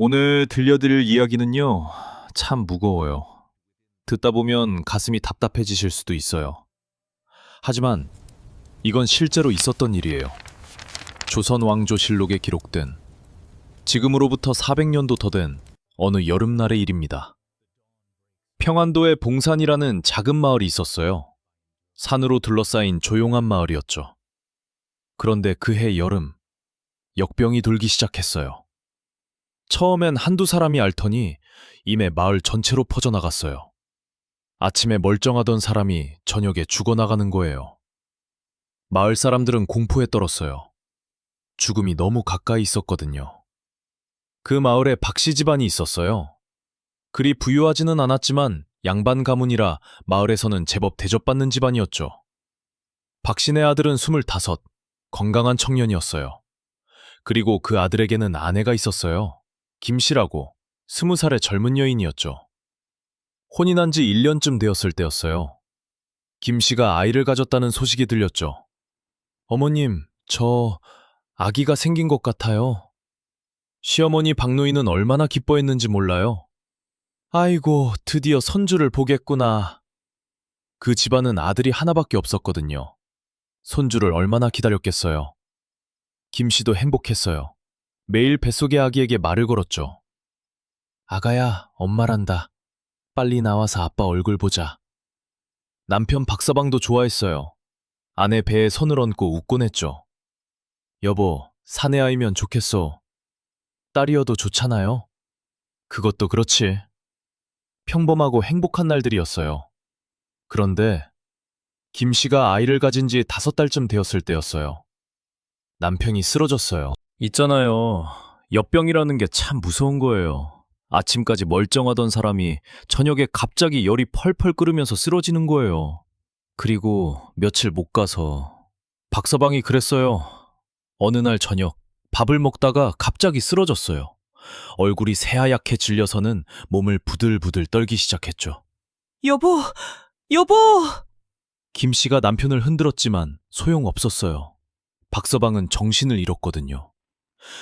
오늘 들려드릴 이야기는요, 참 무거워요. 듣다 보면 가슴이 답답해지실 수도 있어요. 하지만 이건 실제로 있었던 일이에요. 조선 왕조실록에 기록된 지금으로부터 400년도 더 된 어느 여름날의 일입니다. 평안도에 봉산이라는 작은 마을이 있었어요. 산으로 둘러싸인 조용한 마을이었죠. 그런데 그해 여름, 역병이 돌기 시작했어요. 처음엔 한두 사람이 앓더니 이내 마을 전체로 퍼져나갔어요. 아침에 멀쩡하던 사람이 저녁에 죽어나가는 거예요. 마을 사람들은 공포에 떨었어요. 죽음이 너무 가까이 있었거든요. 그 마을에 박씨 집안이 있었어요. 그리 부유하지는 않았지만 양반 가문이라 마을에서는 제법 대접받는 집안이었죠. 박씨네 아들은 25, 건강한 청년이었어요. 그리고 그 아들에게는 아내가 있었어요. 김씨라고 20살의 젊은 여인이었죠. 혼인한 지 1년쯤 되었을 때였어요. 김씨가 아이를 가졌다는 소식이 들렸죠. 어머님, 저 아기가 생긴 것 같아요. 시어머니 박노인은 얼마나 기뻐했는지 몰라요. 아이고, 드디어 손주를 보겠구나. 그 집안은 아들이 하나밖에 없었거든요. 손주를 얼마나 기다렸겠어요. 김씨도 행복했어요. 매일 뱃속의 아기에게 말을 걸었죠. 아가야, 엄마란다. 빨리 나와서 아빠 얼굴 보자. 남편 박서방도 좋아했어요. 아내 배에 손을 얹고 웃곤 했죠. 여보, 사내 아이면 좋겠소. 딸이어도 좋잖아요. 그것도 그렇지. 평범하고 행복한 날들이었어요. 그런데 김씨가 아이를 가진 지 5달쯤 되었을 때였어요. 남편이 쓰러졌어요. 있잖아요. 역병이라는 게 참 무서운 거예요. 아침까지 멀쩡하던 사람이 저녁에 갑자기 열이 펄펄 끓으면서 쓰러지는 거예요. 그리고 며칠 못 가서 박서방이 그랬어요. 어느 날 저녁 밥을 먹다가 갑자기 쓰러졌어요. 얼굴이 새하얗게 질려서는 몸을 부들부들 떨기 시작했죠. 여보! 여보! 김씨가 남편을 흔들었지만 소용없었어요. 박서방은 정신을 잃었거든요.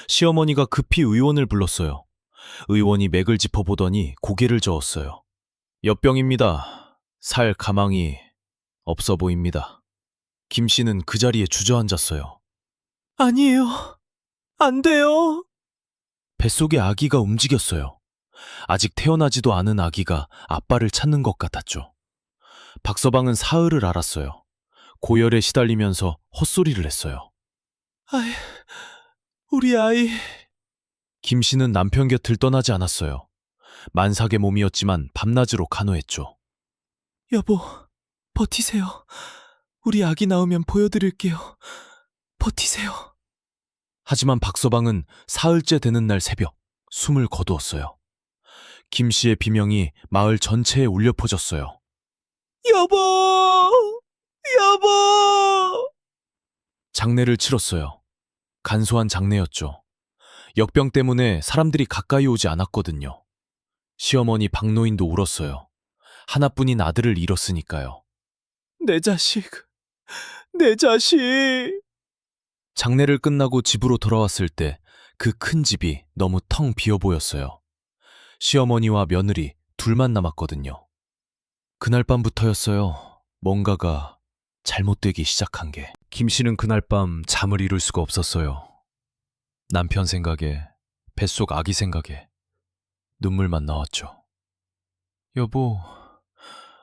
시어머니가 급히 의원을 불렀어요. 의원이 맥을 짚어보더니 고개를 저었어요. 역병입니다. 살 가망이 없어 보입니다. 김씨는 그 자리에 주저앉았어요. 아니에요. 안 돼요. 뱃속의 아기가 움직였어요. 아직 태어나지도 않은 아기가 아빠를 찾는 것 같았죠. 박서방은 사흘을 앓았어요. 고열에 시달리면서 헛소리를 했어요. 아이, 우리 아이. 김씨는 남편 곁을 떠나지 않았어요. 만삭의 몸이었지만 밤낮으로 간호했죠. 여보, 버티세요. 우리 아기 나오면 보여드릴게요. 버티세요. 하지만 박서방은 사흘째 되는 날 새벽 숨을 거두었어요. 김씨의 비명이 마을 전체에 울려 퍼졌어요. 여보! 여보! 장례를 치렀어요. 간소한 장례였죠. 역병 때문에 사람들이 가까이 오지 않았거든요. 시어머니 박노인도 울었어요. 하나뿐인 아들을 잃었으니까요. 내 자식, 내 자식. 장례를 끝나고 집으로 돌아왔을 때 그 큰 집이 너무 텅 비어 보였어요. 시어머니와 며느리 둘만 남았거든요. 그날 밤부터였어요. 뭔가가 잘못되기 시작한 게. 김씨는 그날 밤 잠을 이룰 수가 없었어요. 남편 생각에, 뱃속 아기 생각에 눈물만 나왔죠. 여보,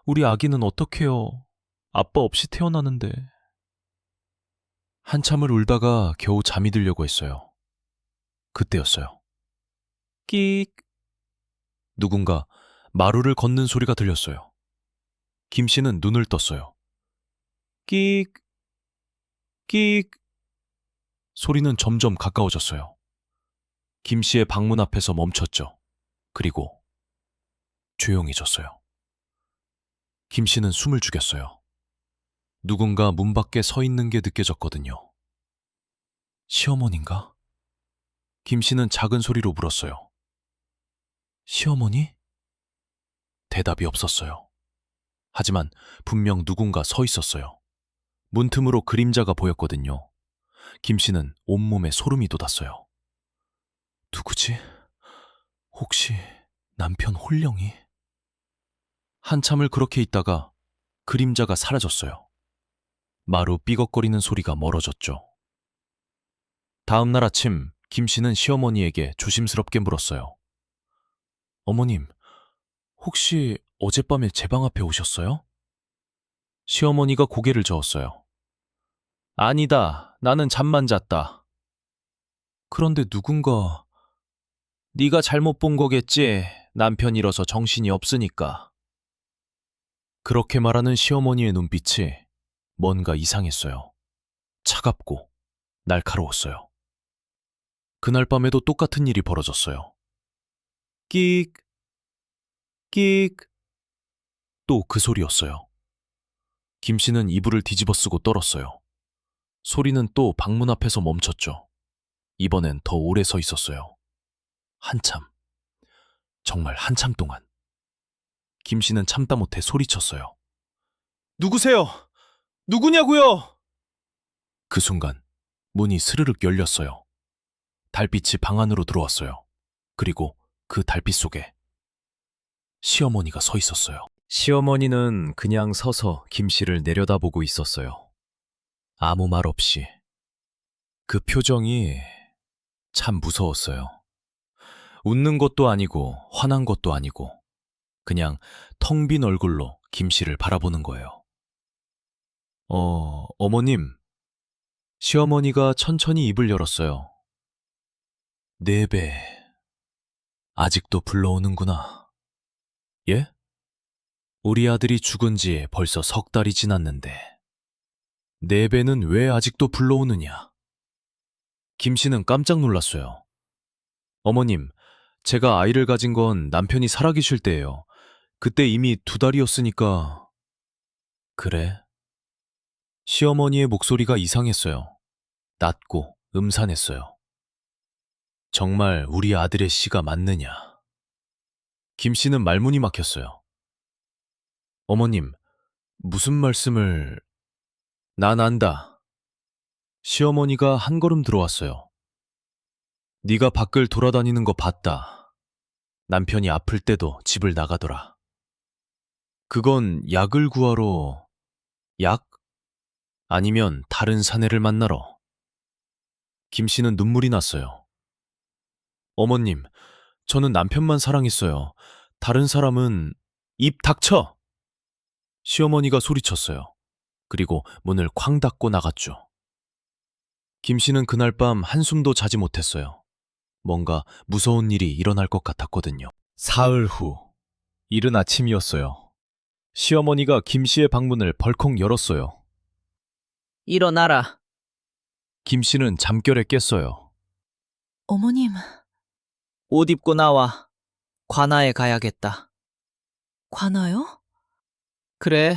우리 아기는 어떡해요? 아빠 없이 태어나는데. 한참을 울다가 겨우 잠이 들려고 했어요. 그때였어요. 끽. 누군가 마루를 걷는 소리가 들렸어요. 김씨는 눈을 떴어요. 끽. 끽. 소리는 점점 가까워졌어요. 김씨의 방문 앞에서 멈췄죠. 그리고 조용해졌어요. 김씨는 숨을 죽였어요. 누군가 문 밖에 서 있는 게 느껴졌거든요. 시어머니인가? 김씨는 작은 소리로 물었어요. 시어머니? 대답이 없었어요. 하지만 분명 누군가 서 있었어요. 문틈으로 그림자가 보였거든요. 김씨는 온몸에 소름이 돋았어요. 누구지? 혹시 남편 홀령이? 한참을 그렇게 있다가 그림자가 사라졌어요. 마루 삐걱거리는 소리가 멀어졌죠. 다음 날 아침 김 씨는 시어머니에게 조심스럽게 물었어요. 어머님, 혹시 어젯밤에 제 방 앞에 오셨어요? 시어머니가 고개를 저었어요. 아니다, 나는 잠만 잤다. 그런데 누군가... 네가 잘못 본 거겠지, 남편이라서 정신이 없으니까. 그렇게 말하는 시어머니의 눈빛이 뭔가 이상했어요. 차갑고 날카로웠어요. 그날 밤에도 똑같은 일이 벌어졌어요. 끽, 끽. 또 그 소리였어요. 김 씨는 이불을 뒤집어 쓰고 떨었어요. 소리는 또 방문 앞에서 멈췄죠. 이번엔 더 오래 서 있었어요. 한참. 정말 한참 동안. 김 씨는 참다 못해 소리쳤어요. 누구세요? 누구냐고요? 그 순간 문이 스르륵 열렸어요. 달빛이 방 안으로 들어왔어요. 그리고 그 달빛 속에 시어머니가 서 있었어요. 시어머니는 그냥 서서 김 씨를 내려다보고 있었어요. 아무 말 없이. 그 표정이 참 무서웠어요. 웃는 것도 아니고 화난 것도 아니고 그냥 텅 빈 얼굴로 김 씨를 바라보는 거예요. 어머님. 시어머니가 천천히 입을 열었어요. 네 배. 아직도 불러오는구나. 예? 우리 아들이 죽은 지 벌써 석 달이 지났는데 네 배는 왜 아직도 불러오느냐? 김 씨는 깜짝 놀랐어요. 어머님, 제가 아이를 가진 건 남편이 살아계실 때예요. 그때 이미 2달이었으니까... 그래? 시어머니의 목소리가 이상했어요. 낮고 음산했어요. 정말 우리 아들의 씨가 맞느냐? 김 씨는 말문이 막혔어요. 어머님, 무슨 말씀을... 난 안다. 시어머니가 한 걸음 들어왔어요. 네가 밖을 돌아다니는 거 봤다. 남편이 아플 때도 집을 나가더라. 그건 약을 구하러... 약? 아니면 다른 사내를 만나러? 김 씨는 눈물이 났어요. 어머님, 저는 남편만 사랑했어요. 다른 사람은... 입 닥쳐! 시어머니가 소리쳤어요. 그리고 문을 쾅 닫고 나갔죠. 김 씨는 그날 밤 한숨도 자지 못했어요. 뭔가 무서운 일이 일어날 것 같았거든요. 사흘 후, 이른 아침이었어요. 시어머니가 김 씨의 방문을 벌컥 열었어요. 일어나라. 김 씨는 잠결에 깼어요. 어머님, 옷 입고 나와. 관아에 가야겠다. 관아요? 그래,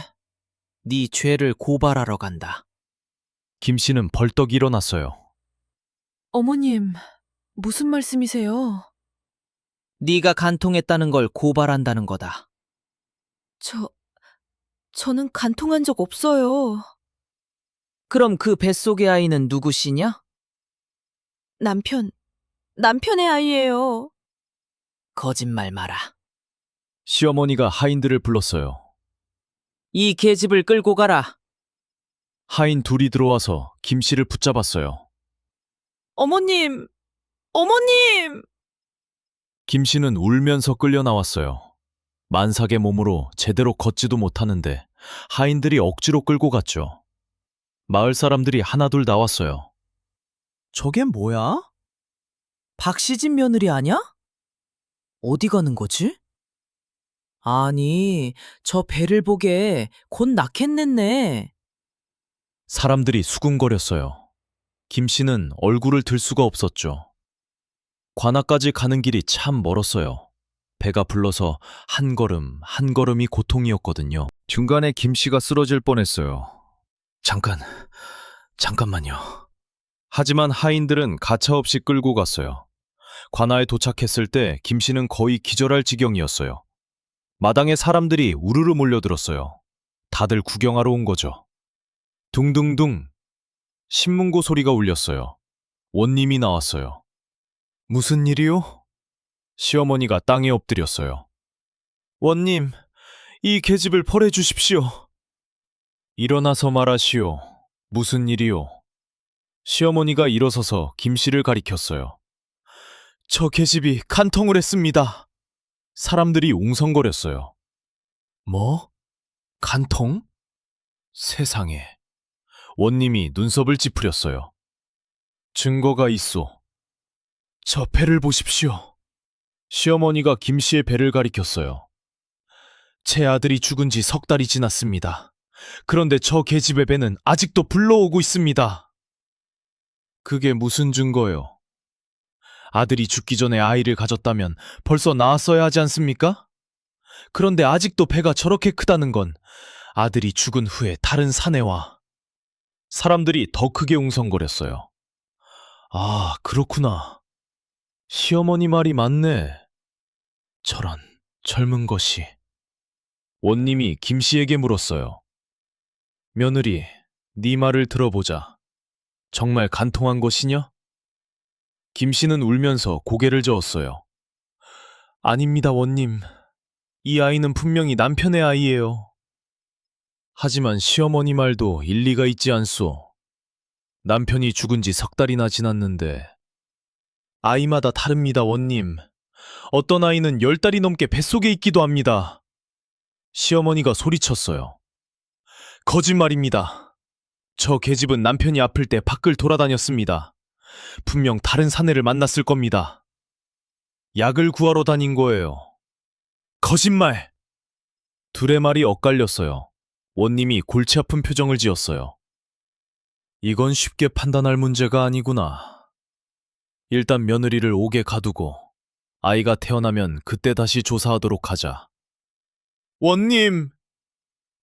네 죄를 고발하러 간다. 김 씨는 벌떡 일어났어요. 어머님, 무슨 말씀이세요? 네가 간통했다는 걸 고발한다는 거다. 저는 간통한 적 없어요. 그럼 그 뱃속의 아이는 누구시냐? 남편의 아이예요. 거짓말 마라. 시어머니가 하인들을 불렀어요. 이 계집을 끌고 가라. 하인 둘이 들어와서 김 씨를 붙잡았어요. 어머님! 김 씨는 울면서 끌려 나왔어요. 만삭의 몸으로 제대로 걷지도 못하는데 하인들이 억지로 끌고 갔죠. 마을 사람들이 하나둘 나왔어요. 저게 뭐야? 박시진 며느리 아냐? 어디 가는 거지? 아니, 저 배를 보게 곧 낳겠네. 사람들이 수군거렸어요. 김 씨는 얼굴을 들 수가 없었죠. 관아까지 가는 길이 참 멀었어요. 배가 불러서 한 걸음 한 걸음이 고통이었거든요. 중간에 김 씨가 쓰러질 뻔했어요. 잠깐만요. 하지만 하인들은 가차없이 끌고 갔어요. 관아에 도착했을 때 김 씨는 거의 기절할 지경이었어요. 마당에 사람들이 우르르 몰려들었어요. 다들 구경하러 온 거죠. 둥둥둥. 신문고 소리가 울렸어요. 원님이 나왔어요. 무슨 일이요? 시어머니가 땅에 엎드렸어요. 원님, 이 계집을 벌해 주십시오. 일어나서 말하시오. 무슨 일이오? 시어머니가 일어서서 김씨를 가리켰어요. 저 계집이 간통을 했습니다. 사람들이 웅성거렸어요. 뭐? 간통? 세상에. 원님이 눈썹을 찌푸렸어요. 증거가 있소. 저 배를 보십시오. 시어머니가 김씨의 배를 가리켰어요. 제 아들이 죽은 지 석 달이 지났습니다. 그런데 저 계집의 배는 아직도 불러오고 있습니다. 그게 무슨 증거요? 아들이 죽기 전에 아이를 가졌다면 벌써 낳았어야 하지 않습니까? 그런데 아직도 배가 저렇게 크다는 건 아들이 죽은 후에 다른 사내와. 사람들이 더 크게 웅성거렸어요. 아, 그렇구나. 시어머니 말이 맞네. 저런 젊은 것이. 원님이 김씨에게 물었어요. 며느리, 네 말을 들어보자. 정말 간통한 것이냐? 김씨는 울면서 고개를 저었어요. 아닙니다, 원님. 이 아이는 분명히 남편의 아이예요. 하지만 시어머니 말도 일리가 있지 않소. 남편이 죽은 지 석 달이나 지났는데. 아이마다 다릅니다, 원님. 어떤 아이는 10달이 넘게 뱃속에 있기도 합니다. 시어머니가 소리쳤어요. 거짓말입니다. 저 계집은 남편이 아플 때 밖을 돌아다녔습니다. 분명 다른 사내를 만났을 겁니다. 약을 구하러 다닌 거예요. 거짓말! 둘의 말이 엇갈렸어요. 원님이 골치 아픈 표정을 지었어요. 이건 쉽게 판단할 문제가 아니구나. 일단 며느리를 옥에 가두고 아이가 태어나면 그때 다시 조사하도록 하자. 원님!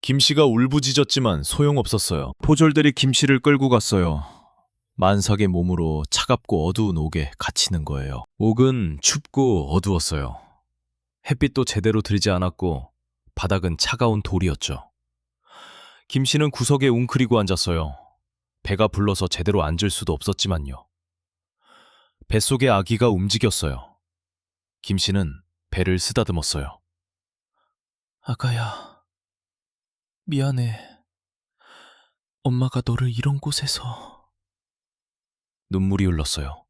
김씨가 울부짖었지만 소용없었어요. 포졸들이 김씨를 끌고 갔어요. 만삭의 몸으로 차갑고 어두운 옥에 갇히는 거예요. 옥은 춥고 어두웠어요. 햇빛도 제대로 들지 않았고 바닥은 차가운 돌이었죠. 김씨는 구석에 웅크리고 앉았어요. 배가 불러서 제대로 앉을 수도 없었지만요. 뱃속의 아기가 움직였어요. 김씨는 배를 쓰다듬었어요. 아가야, 미안해. 엄마가 너를 이런 곳에서... 눈물이 흘렀어요.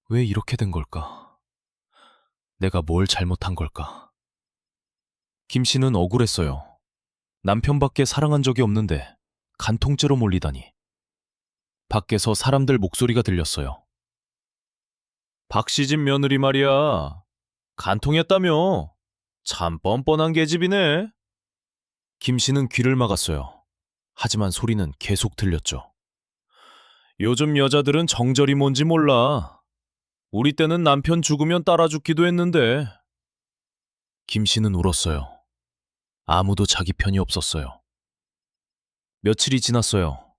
왜 이렇게 된 걸까? 내가 뭘 잘못한 걸까? 김씨는 억울했어요. 남편밖에 사랑한 적이 없는데 간통죄로 몰리다니. 밖에서 사람들 목소리가 들렸어요. 박시집 며느리 말이야. 간통했다며. 참 뻔뻔한 계집이네. 김씨는 귀를 막았어요. 하지만 소리는 계속 들렸죠. 요즘 여자들은 정절이 뭔지 몰라. 우리 때는 남편 죽으면 따라 죽기도 했는데. 김씨는 울었어요. 아무도 자기 편이 없었어요. 며칠이 지났어요.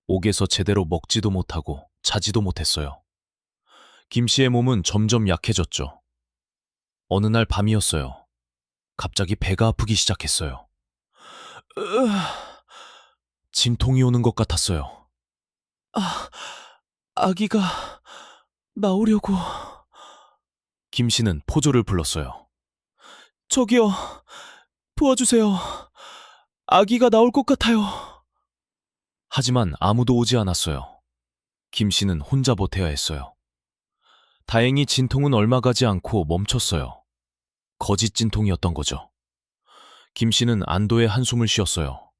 옥에서 제대로 먹지도 못하고 자지도 못했어요. 김씨의 몸은 점점 약해졌죠. 어느 날 밤이었어요. 갑자기 배가 아프기 시작했어요. 진통이 오는 것 같았어요. 아기가 나오려고. 김씨는 포졸을 불렀어요. 저기요, 도와주세요. 아기가 나올 것 같아요. 하지만 아무도 오지 않았어요. 김씨는 혼자 버텨야 했어요. 다행히 진통은 얼마 가지 않고 멈췄어요. 거짓 진통이었던 거죠. 김씨는 안도의 한숨을 쉬었어요.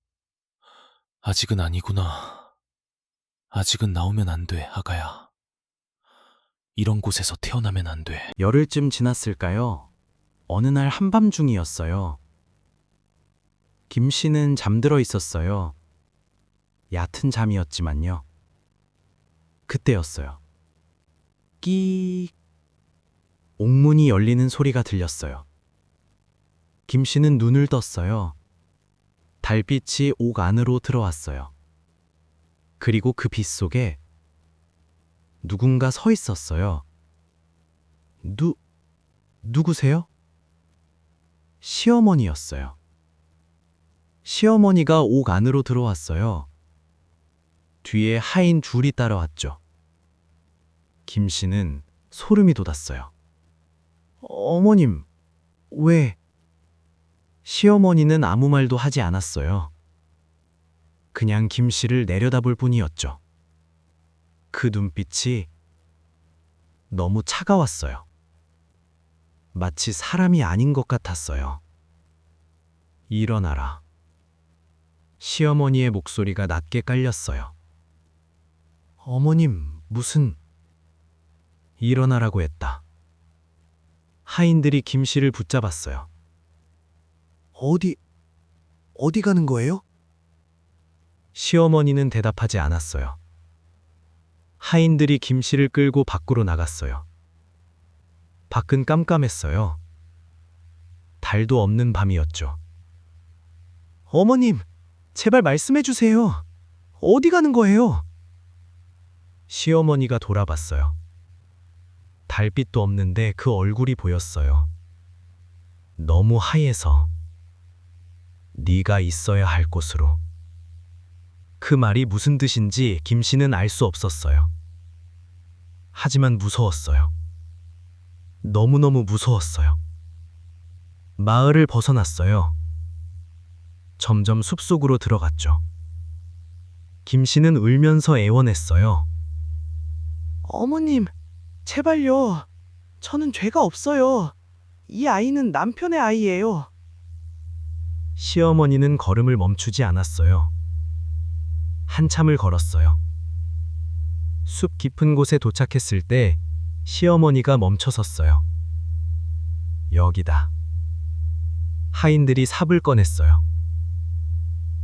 아직은 아니구나. 아직은 나오면 안 돼, 아가야. 이런 곳에서 태어나면 안 돼. 열흘쯤 지났을까요? 어느 날 한밤중이었어요. 김 씨는 잠들어 있었어요. 얕은 잠이었지만요. 그때였어요. 끼익. 옥문이 열리는 소리가 들렸어요. 김 씨는 눈을 떴어요. 달빛이 옥 안으로 들어왔어요. 그리고 그 빛 속에 누군가 서 있었어요. 누구세요? 시어머니였어요. 시어머니가 옥 안으로 들어왔어요. 뒤에 하인 둘이 따라왔죠. 김 씨는 소름이 돋았어요. 어머님, 왜? 시어머니는 아무 말도 하지 않았어요. 그냥 김 씨를 내려다볼 뿐이었죠. 그 눈빛이 너무 차가웠어요. 마치 사람이 아닌 것 같았어요. 일어나라. 시어머니의 목소리가 낮게 깔렸어요. 어머님, 무슨... 일어나라고 했다. 하인들이 김 씨를 붙잡았어요. 어디 가는 거예요? 시어머니는 대답하지 않았어요. 하인들이 김 씨를 끌고 밖으로 나갔어요. 밖은 깜깜했어요. 달도 없는 밤이었죠. 어머님, 제발 말씀해 주세요. 어디 가는 거예요? 시어머니가 돌아봤어요. 달빛도 없는데 그 얼굴이 보였어요. 너무 하얘서 네가 있어야 할 곳으로. 그 말이 무슨 뜻인지 김 씨는 알 수 없었어요. 하지만 무서웠어요. 너무너무 무서웠어요. 마을을 벗어났어요. 점점 숲속으로 들어갔죠. 김 씨는 울면서 애원했어요. 어머님, 제발요. 저는 죄가 없어요. 이 아이는 남편의 아이예요. 시어머니는 걸음을 멈추지 않았어요. 한참을 걸었어요. 숲 깊은 곳에 도착했을 때 시어머니가 멈춰 섰어요. 여기다. 하인들이 삽을 꺼냈어요.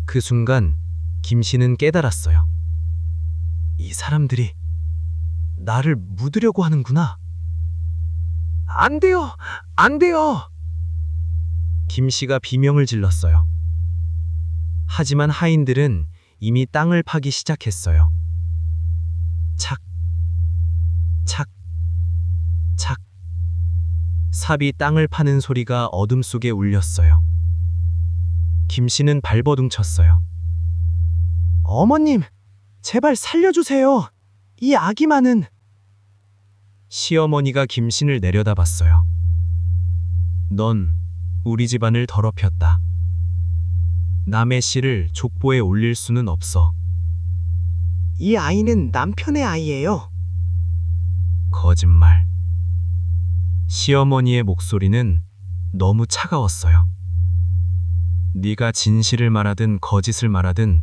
그 순간 김 씨는 깨달았어요. 이 사람들이 나를 묻으려고 하는구나. 안 돼요! 안 돼요! 김 씨가 비명을 질렀어요. 하지만 하인들은 이미 땅을 파기 시작했어요. 착, 착, 착. 삽이 땅을 파는 소리가 어둠 속에 울렸어요. 김 씨는 발버둥 쳤어요. 어머님, 제발 살려주세요. 이 아기만은. 시어머니가 김신을 내려다봤어요. 넌 우리 집안을 더럽혔다. 남의 씨를 족보에 올릴 수는 없어. 이 아이는 남편의 아이예요. 거짓말. 시어머니의 목소리는 너무 차가웠어요. 네가 진실을 말하든 거짓을 말하든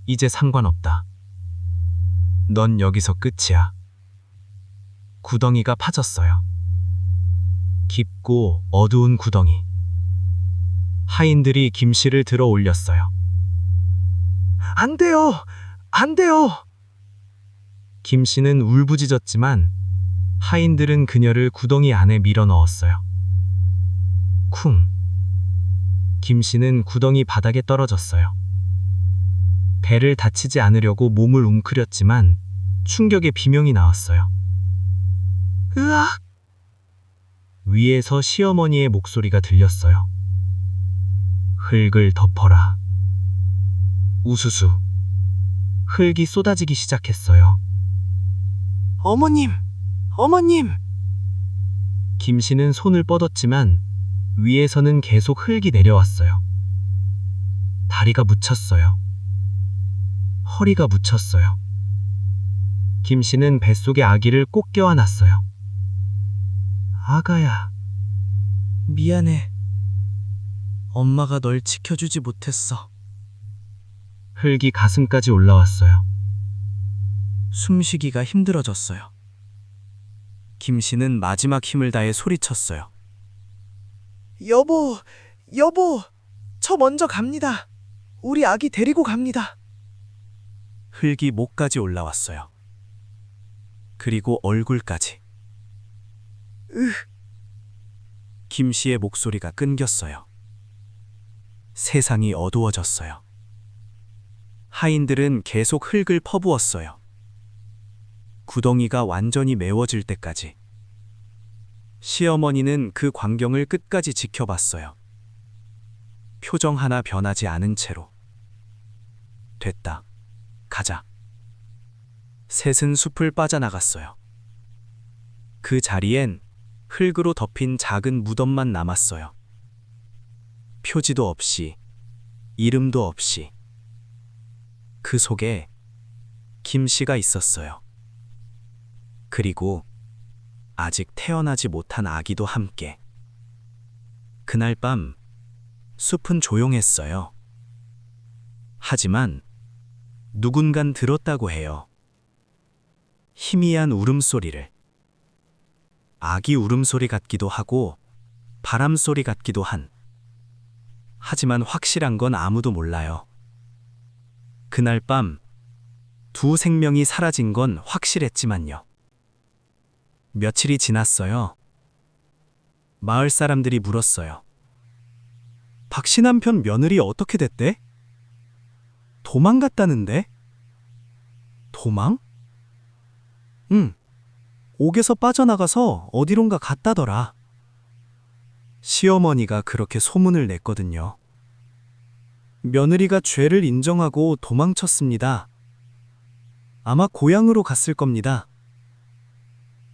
이제 상관없다. 넌 여기서 끝이야. 구덩이가 파졌어요. 깊고 어두운 구덩이. 하인들이 김 씨를 들어 올렸어요. 안 돼요! 안 돼요! 김 씨는 울부짖었지만 하인들은 그녀를 구덩이 안에 밀어 넣었어요. 쿵. 김 씨는 구덩이 바닥에 떨어졌어요. 배를 다치지 않으려고 몸을 웅크렸지만 충격의 비명이 나왔어요. 으악! 위에서 시어머니의 목소리가 들렸어요. 흙을 덮어라. 우수수. 흙이 쏟아지기 시작했어요. 어머님! 어머님! 김 씨는 손을 뻗었지만 위에서는 계속 흙이 내려왔어요. 다리가 묻혔어요. 허리가 묻혔어요. 김 씨는 뱃속에 아기를 꼭 껴안았어요. 아가야, 미안해. 엄마가 널 지켜주지 못했어. 흙이 가슴까지 올라왔어요. 숨쉬기가 힘들어졌어요. 김 씨는 마지막 힘을 다해 소리쳤어요. 여보, 여보, 저 먼저 갑니다. 우리 아기 데리고 갑니다. 흙이 목까지 올라왔어요. 그리고 얼굴까지. 김 씨의 목소리가 끊겼어요. 세상이 어두워졌어요. 하인들은 계속 흙을 퍼부었어요. 구덩이가 완전히 메워질 때까지. 시어머니는 그 광경을 끝까지 지켜봤어요. 표정 하나 변하지 않은 채로. 됐다. 가자. 셋은 숲을 빠져나갔어요. 그 자리엔 흙으로 덮인 작은 무덤만 남았어요. 표지도 없이, 이름도 없이. 그 속에 김씨가 있었어요. 그리고 아직 태어나지 못한 아기도 함께. 그날 밤 숲은 조용했어요. 하지만 누군간 들었다고 해요. 희미한 울음소리를. 아기 울음소리 같기도 하고 바람소리 같기도 한. 하지만 확실한 건 아무도 몰라요. 그날 밤 두 생명이 사라진 건 확실했지만요. 며칠이 지났어요. 마을 사람들이 물었어요. 박씨 남편 며느리 어떻게 됐대? 도망갔다는데? 도망? 응. 옥에서 빠져나가서 어디론가 갔다더라. 시어머니가 그렇게 소문을 냈거든요. 며느리가 죄를 인정하고 도망쳤습니다. 아마 고향으로 갔을 겁니다.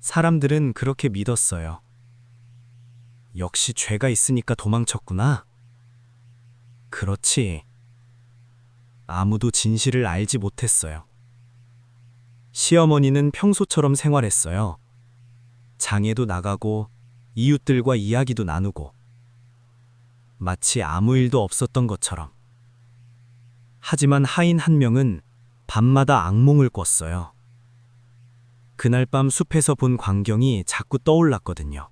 사람들은 그렇게 믿었어요. 역시 죄가 있으니까 도망쳤구나. 그렇지. 아무도 진실을 알지 못했어요. 시어머니는 평소처럼 생활했어요. 장에도 나가고 이웃들과 이야기도 나누고 마치 아무 일도 없었던 것처럼. 하지만 하인 한 명은 밤마다 악몽을 꿨어요. 그날 밤 숲에서 본 광경이 자꾸 떠올랐거든요.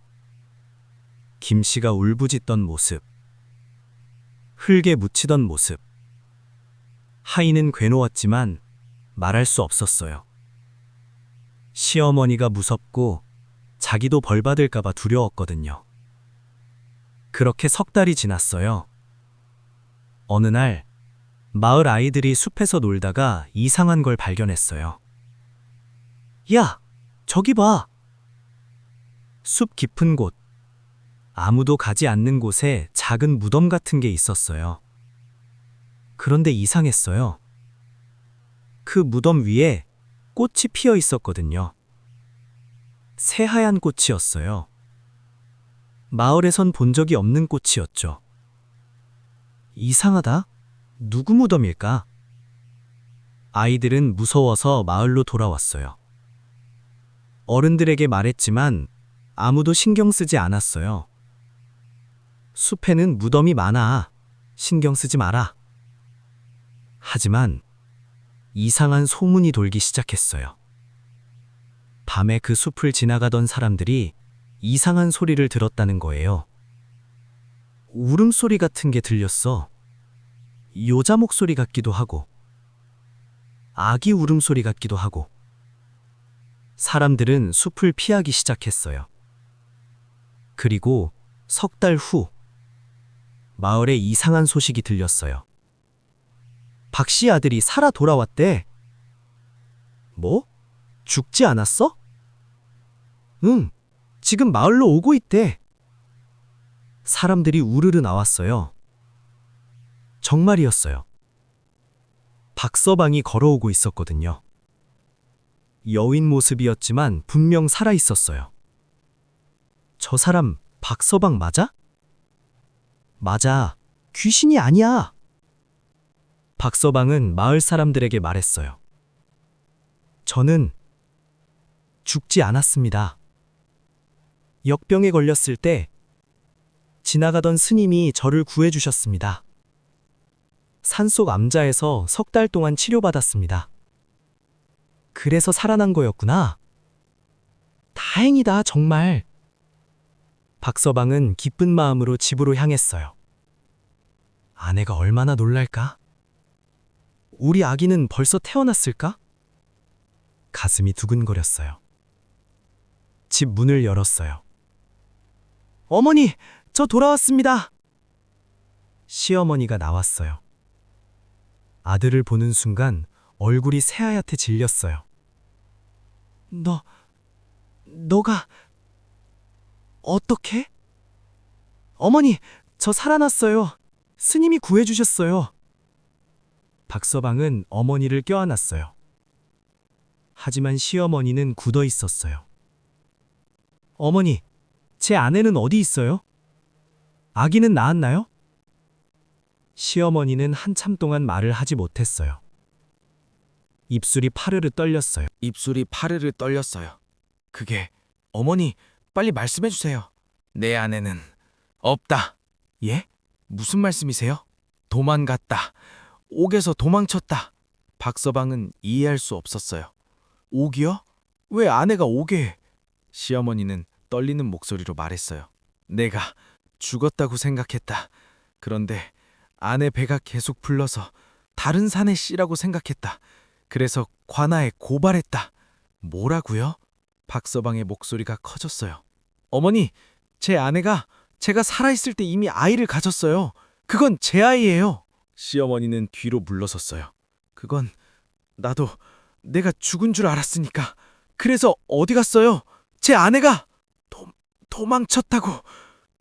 김씨가 울부짖던 모습, 흙에 묻히던 모습. 하인은 괴로웠지만 말할 수 없었어요. 시어머니가 무섭고 자기도 벌 받을까봐 두려웠거든요. 그렇게 석 달이 지났어요. 어느 날 마을 아이들이 숲에서 놀다가 이상한 걸 발견했어요. 야, 저기 봐. 숲 깊은 곳, 아무도 가지 않는 곳에 작은 무덤 같은 게 있었어요. 그런데 이상했어요. 그 무덤 위에 꽃이 피어 있었거든요. 새하얀 꽃이었어요. 마을에선 본 적이 없는 꽃이었죠. 이상하다. 누구 무덤일까? 아이들은 무서워서 마을로 돌아왔어요. 어른들에게 말했지만 아무도 신경 쓰지 않았어요. 숲에는 무덤이 많아. 신경 쓰지 마라. 하지만 이상한 소문이 돌기 시작했어요. 밤에 그 숲을 지나가던 사람들이 이상한 소리를 들었다는 거예요. 울음소리 같은 게 들렸어. 여자 목소리 같기도 하고, 아기 울음소리 같기도 하고. 사람들은 숲을 피하기 시작했어요. 그리고 석 달 후, 마을에 이상한 소식이 들렸어요. 박씨 아들이 살아 돌아왔대. 뭐? 죽지 않았어? 응, 지금 마을로 오고 있대. 사람들이 우르르 나왔어요. 정말이었어요. 박서방이 걸어오고 있었거든요. 여인 모습이었지만 분명 살아 있었어요. 저 사람 박서방 맞아? 맞아. 귀신이 아니야. 박서방은 마을 사람들에게 말했어요. 저는 죽지 않았습니다. 역병에 걸렸을 때 지나가던 스님이 저를 구해주셨습니다. 산속 암자에서 석 달 동안 치료받았습니다. 그래서 살아난 거였구나. 다행이다, 정말. 박서방은 기쁜 마음으로 집으로 향했어요. 아내가 얼마나 놀랄까? 우리 아기는 벌써 태어났을까? 가슴이 두근거렸어요. 집 문을 열었어요. 어머니, 저 돌아왔습니다. 시어머니가 나왔어요. 아들을 보는 순간 얼굴이 새하얗게 질렸어요. 너가 어떻게? 어머니, 저 살아났어요. 스님이 구해주셨어요. 박서방은 어머니를 껴안았어요. 하지만 시어머니는 굳어 있었어요. 어머니, 제 아내는 어디 있어요? 아기는 낳았나요? 시어머니는 한참 동안 말을 하지 못했어요. 입술이 파르르 떨렸어요. 입술이 파르르 떨렸어요. 그게 어머니 빨리 말씀해 주세요. 내 아내는 없다. 예? 무슨 말씀이세요? 도망갔다. 옥에서 도망쳤다. 박서방은 이해할 수 없었어요. 옥이요? 왜 아내가 옥에? 시어머니는 떨리는 목소리로 말했어요. 내가 죽었다고 생각했다. 그런데 아내 배가 계속 불러서 다른 산의 씨라고 생각했다. 그래서 관아에 고발했다. 뭐라고요? 박서방의 목소리가 커졌어요. 어머니, 제 아내가 제가 살아있을 때 이미 아이를 가졌어요. 그건 제 아이예요. 시어머니는 뒤로 물러섰어요. 그건 나도 내가 죽은 줄 알았으니까. 그래서 어디 갔어요? 제 아내가 도망쳤다고.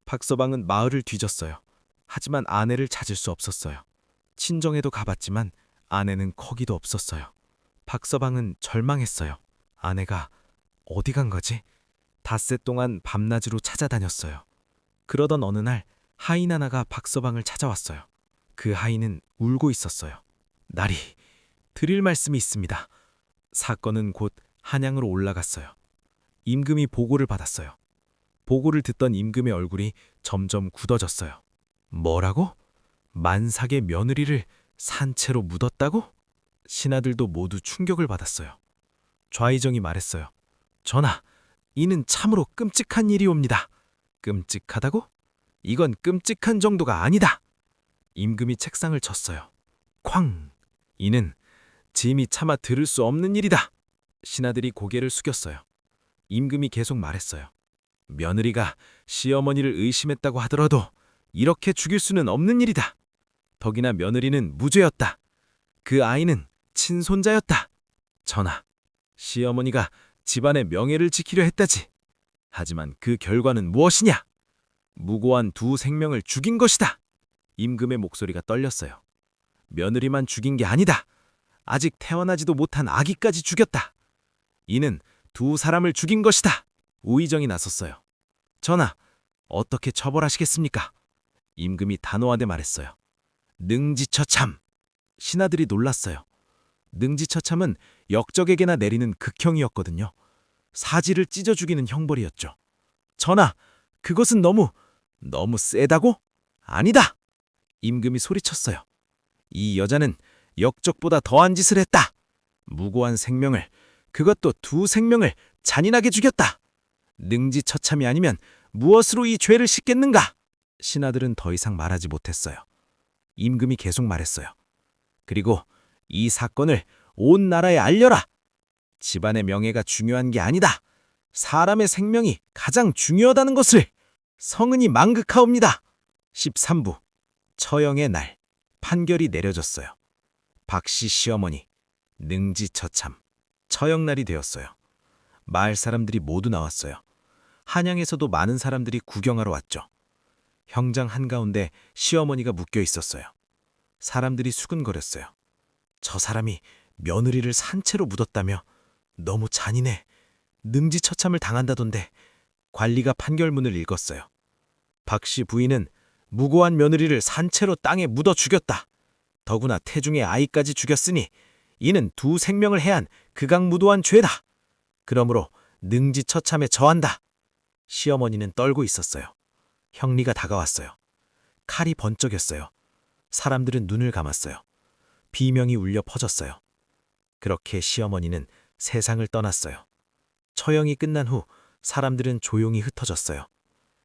박서방은 마을을 뒤졌어요. 하지만 아내를 찾을 수 없었어요. 친정에도 가봤지만 아내는 거기도 없었어요. 박서방은 절망했어요. 아내가 어디 간 거지? 닷새 동안 밤낮으로 찾아다녔어요. 그러던 어느 날 하인 하나가 박서방을 찾아왔어요. 그 하인은 울고 있었어요. 나리, 드릴 말씀이 있습니다. 사건은 곧 한양으로 올라갔어요. 임금이 보고를 받았어요. 보고를 듣던 임금의 얼굴이 점점 굳어졌어요. 뭐라고? 만삭의 며느리를 산채로 묻었다고? 신하들도 모두 충격을 받았어요. 좌의정이 말했어요. 전하, 이는 참으로 끔찍한 일이옵니다. 끔찍하다고? 이건 끔찍한 정도가 아니다. 임금이 책상을 쳤어요. 쾅! 이는 짐이 차마 들을 수 없는 일이다. 신하들이 고개를 숙였어요. 임금이 계속 말했어요. 며느리가 시어머니를 의심했다고 하더라도 이렇게 죽일 수는 없는 일이다. 덕이나 며느리는 무죄였다. 그 아이는 친손자였다. 전하, 시어머니가 집안의 명예를 지키려 했다지. 하지만 그 결과는 무엇이냐? 무고한 두 생명을 죽인 것이다. 임금의 목소리가 떨렸어요. 며느리만 죽인 게 아니다. 아직 태어나지도 못한 아기까지 죽였다. 이는 두 사람을 죽인 것이다. 우의정이 나섰어요. 전하, 어떻게 처벌하시겠습니까? 임금이 단호하게 말했어요. 능지처참. 신하들이 놀랐어요. 능지처참은 역적에게나 내리는 극형이었거든요. 사지를 찢어 죽이는 형벌이었죠. 전하, 그것은 너무 세다고? 아니다. 임금이 소리쳤어요. 이 여자는 역적보다 더한 짓을 했다. 무고한 생명을, 그것도 두 생명을 잔인하게 죽였다. 능지처참이 아니면 무엇으로 이 죄를 씻겠는가? 신하들은 더 이상 말하지 못했어요. 임금이 계속 말했어요. 그리고 이 사건을 온 나라에 알려라. 집안의 명예가 중요한 게 아니다. 사람의 생명이 가장 중요하다는 것을 성은이 망극하옵니다. 13부 처형의 날 판결이 내려졌어요. 박씨 시어머니 능지처참 처형날이 되었어요. 마을 사람들이 모두 나왔어요. 한양에서도 많은 사람들이 구경하러 왔죠. 형장 한가운데 시어머니가 묶여 있었어요. 사람들이 수근거렸어요. 저 사람이 며느리를 산채로 묻었다며 너무 잔인해. 능지처참을 당한다던데. 관리가 판결문을 읽었어요. 박씨 부인은 무고한 며느리를 산채로 땅에 묻어 죽였다. 더구나 태중의 아이까지 죽였으니 이는 두 생명을 해한 극악무도한 죄다. 그러므로 능지처참에 처한다. 시어머니는 떨고 있었어요. 형리가 다가왔어요. 칼이 번쩍였어요. 사람들은 눈을 감았어요. 비명이 울려 퍼졌어요. 그렇게 시어머니는 세상을 떠났어요. 처형이 끝난 후 사람들은 조용히 흩어졌어요.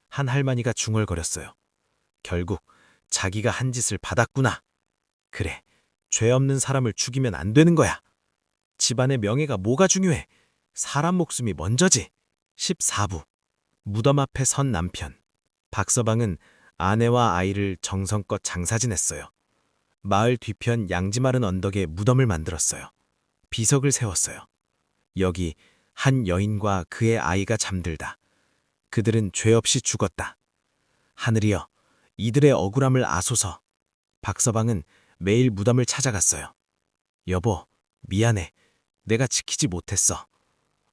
한 할머니가 중얼거렸어요. 결국 자기가 한 짓을 받았구나. 그래, 죄 없는 사람을 죽이면 안 되는 거야. 집안의 명예가 뭐가 중요해. 사람 목숨이 먼저지. 14부 무덤 앞에 선 남편. 박서방은 아내와 아이를 정성껏 장사 지냈어요. 마을 뒤편 양지마른 언덕에 무덤을 만들었어요. 비석을 세웠어요. 여기 한 여인과 그의 아이가 잠들다. 그들은 죄 없이 죽었다. 하늘이여, 이들의 억울함을 아소서. 박서방은 매일 무덤을 찾아갔어요. 여보, 미안해. 내가 지키지 못했어.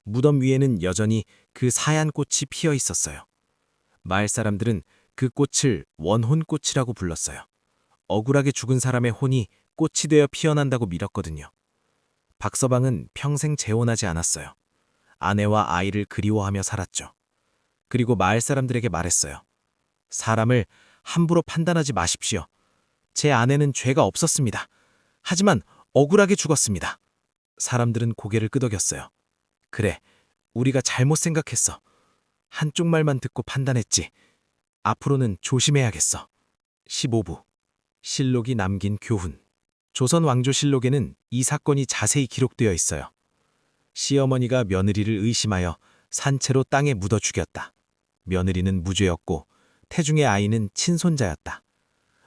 무덤 위에는 여전히 그 사얀 꽃이 피어 있었어요. 마을 사람들은 그 꽃을 원혼꽃이라고 불렀어요. 억울하게 죽은 사람의 혼이 꽃이 되어 피어난다고 믿었거든요. 박서방은 평생 재혼하지 않았어요. 아내와 아이를 그리워하며 살았죠. 그리고 마을 사람들에게 말했어요. 사람을 함부로 판단하지 마십시오. 제 아내는 죄가 없었습니다. 하지만 억울하게 죽었습니다. 사람들은 고개를 끄덕였어요. 그래, 우리가 잘못 생각했어. 한쪽 말만 듣고 판단했지. 앞으로는 조심해야겠어. 15부 실록이 남긴 교훈. 조선 왕조실록에는 이 사건이 자세히 기록되어 있어요. 시어머니가 며느리를 의심하여 산채로 땅에 묻어 죽였다. 며느리는 무죄였고 태중의 아이는 친손자였다.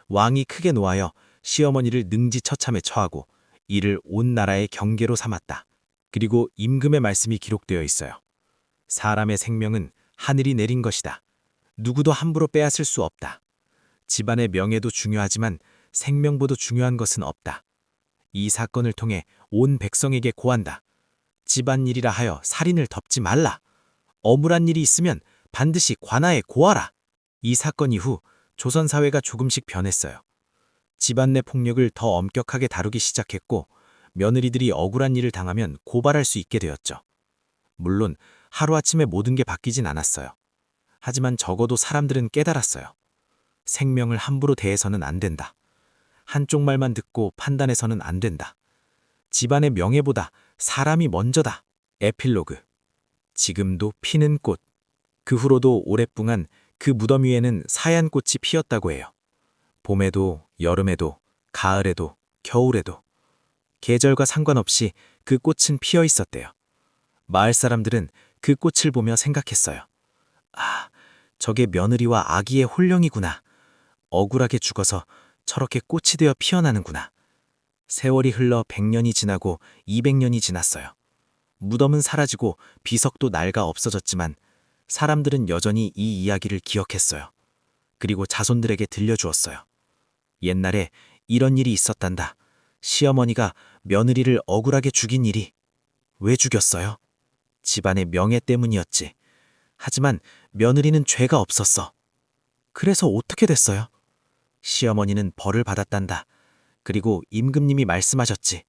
왕이 크게 노하여 시어머니를 능지처참에 처하고 이를 온 나라의 경계로 삼았다. 그리고 임금의 말씀이 기록되어 있어요. 사람의 생명은 하늘이 내린 것이다. 누구도 함부로 빼앗을 수 없다. 집안의 명예도 중요하지만 생명보다 중요한 것은 없다. 이 사건을 통해 온 백성에게 고한다. 집안일이라 하여 살인을 덮지 말라. 억울한 일이 있으면 반드시 관아에 고하라. 이 사건 이후 조선 사회가 조금씩 변했어요. 집안 내 폭력을 더 엄격하게 다루기 시작했고 며느리들이 억울한 일을 당하면 고발할 수 있게 되었죠. 물론 하루아침에 모든 게 바뀌진 않았어요. 하지만 적어도 사람들은 깨달았어요. 생명을 함부로 대해서는 안 된다. 한쪽 말만 듣고 판단해서는 안 된다. 집안의 명예보다 사람이 먼저다. 에필로그. 지금도 피는 꽃. 그 후로도 오랫동안 그 무덤 위에는 사얀 꽃이 피었다고 해요. 봄에도, 여름에도, 가을에도, 겨울에도. 계절과 상관없이 그 꽃은 피어 있었대요. 마을 사람들은 그 꽃을 보며 생각했어요. 아, 저게 며느리와 아기의 혼령이구나. 억울하게 죽어서 저렇게 꽃이 되어 피어나는구나. 세월이 흘러 100년이 지나고 200년이 지났어요. 무덤은 사라지고 비석도 낡아 없어졌지만 사람들은 여전히 이 이야기를 기억했어요. 그리고 자손들에게 들려주었어요. 옛날에 이런 일이 있었단다. 시어머니가 며느리를 억울하게 죽인 일이. 왜 죽였어요? 집안의 명예 때문이었지. 하지만 며느리는 죄가 없었어. 그래서 어떻게 됐어요? 시어머니는 벌을 받았단다. 그리고 임금님이 말씀하셨지.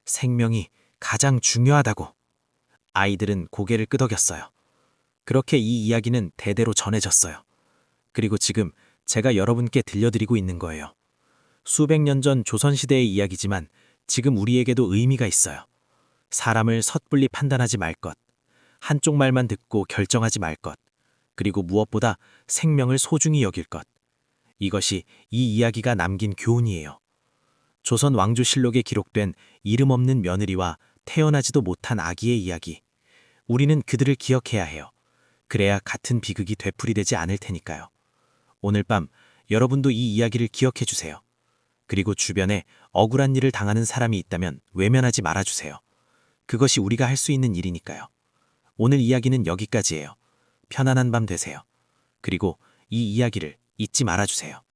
생명이 가장 중요하다고. 아이들은 고개를 끄덕였어요. 그렇게 이 이야기는 대대로 전해졌어요. 그리고 지금 제가 여러분께 들려드리고 있는 거예요. 수백 년 전 조선시대의 이야기지만 지금 우리에게도 의미가 있어요. 사람을 섣불리 판단하지 말 것. 한쪽 말만 듣고 결정하지 말 것. 그리고 무엇보다 생명을 소중히 여길 것. 이것이 이 이야기가 남긴 교훈이에요. 조선 왕조실록에 기록된 이름 없는 며느리와 태어나지도 못한 아기의 이야기. 우리는 그들을 기억해야 해요. 그래야 같은 비극이 되풀이되지 않을 테니까요. 오늘 밤 여러분도 이 이야기를 기억해 주세요. 그리고 주변에 억울한 일을 당하는 사람이 있다면 외면하지 말아주세요. 그것이 우리가 할 수 있는 일이니까요. 오늘 이야기는 여기까지예요. 편안한 밤 되세요. 그리고 이 이야기를 잊지 말아주세요.